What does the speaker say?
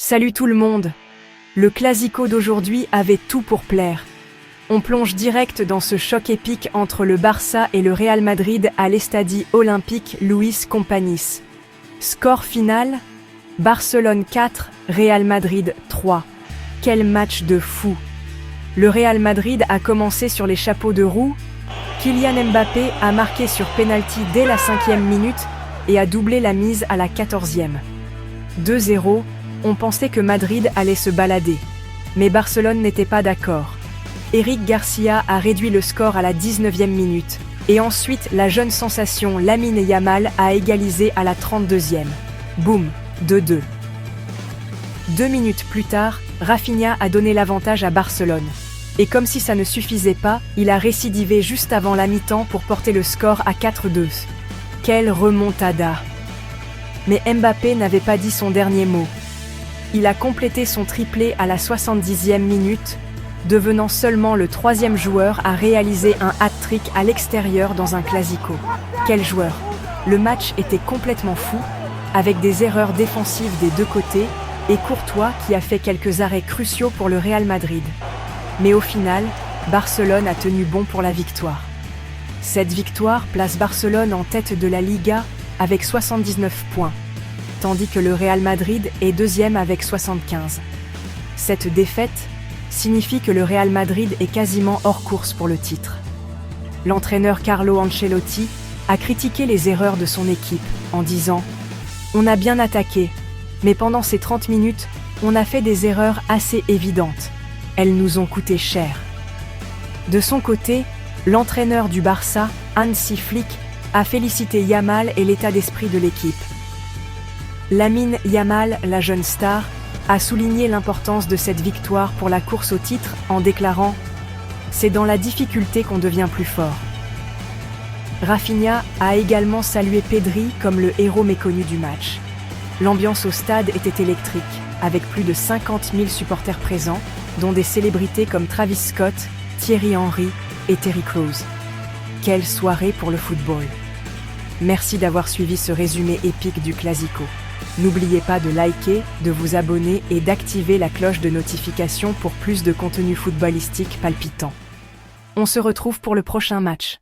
Salut tout le monde! Le Clasico d'aujourd'hui avait tout pour plaire. On plonge direct dans ce choc épique entre le Barça et le Real Madrid à l'Estadi Olympique Luis Companys. Score final: Barcelone 4, Real Madrid 3. Quel match de fou! Le Real Madrid a commencé sur les chapeaux de roue. Kylian Mbappé a marqué sur penalty dès la 5e minute et a doublé la mise à la 14e. 2-0, on pensait que Madrid allait se balader. Mais Barcelone n'était pas d'accord. Eric Garcia a réduit le score à la 19e minute. Et ensuite, la jeune sensation Lamine Yamal a égalisé à la 32e. Boum, 2-2. 2 minutes plus tard, Rafinha a donné l'avantage à Barcelone. Et comme si ça ne suffisait pas, il a récidivé juste avant la mi-temps pour porter le score à 4-2. Quelle remontada! Mais Mbappé n'avait pas dit son dernier mot. Il a complété son triplé à la 70e minute, devenant seulement le 3e joueur à réaliser un hat-trick à l'extérieur dans un Clasico. Quel joueur! Le match était complètement fou, avec des erreurs défensives des deux côtés, et Courtois qui a fait quelques arrêts cruciaux pour le Real Madrid. Mais au final, Barcelone a tenu bon pour la victoire. Cette victoire place Barcelone en tête de la Liga avec 79 points, tandis que le Real Madrid est deuxième avec 75. Cette défaite signifie que le Real Madrid est quasiment hors course pour le titre. L'entraîneur Carlo Ancelotti a critiqué les erreurs de son équipe en disant « On a bien attaqué, mais pendant ces 30 minutes, on a fait des erreurs assez évidentes. Elles nous ont coûté cher. » De son côté, l'entraîneur du Barça, Hansi Flick, a félicité Yamal et l'état d'esprit de l'équipe. Lamine Yamal, la jeune star, a souligné l'importance de cette victoire pour la course au titre en déclarant « C'est dans la difficulté qu'on devient plus fort ». Rafinha a également salué Pedri comme le héros méconnu du match. L'ambiance au stade était électrique, avec plus de 50 000 supporters présents, dont des célébrités comme Travis Scott, Thierry Henry et Terry Crews. Quelle soirée pour le football! Merci d'avoir suivi ce résumé épique du Clasico. N'oubliez pas de liker, de vous abonner et d'activer la cloche de notification pour plus de contenu footballistique palpitant. On se retrouve pour le prochain match.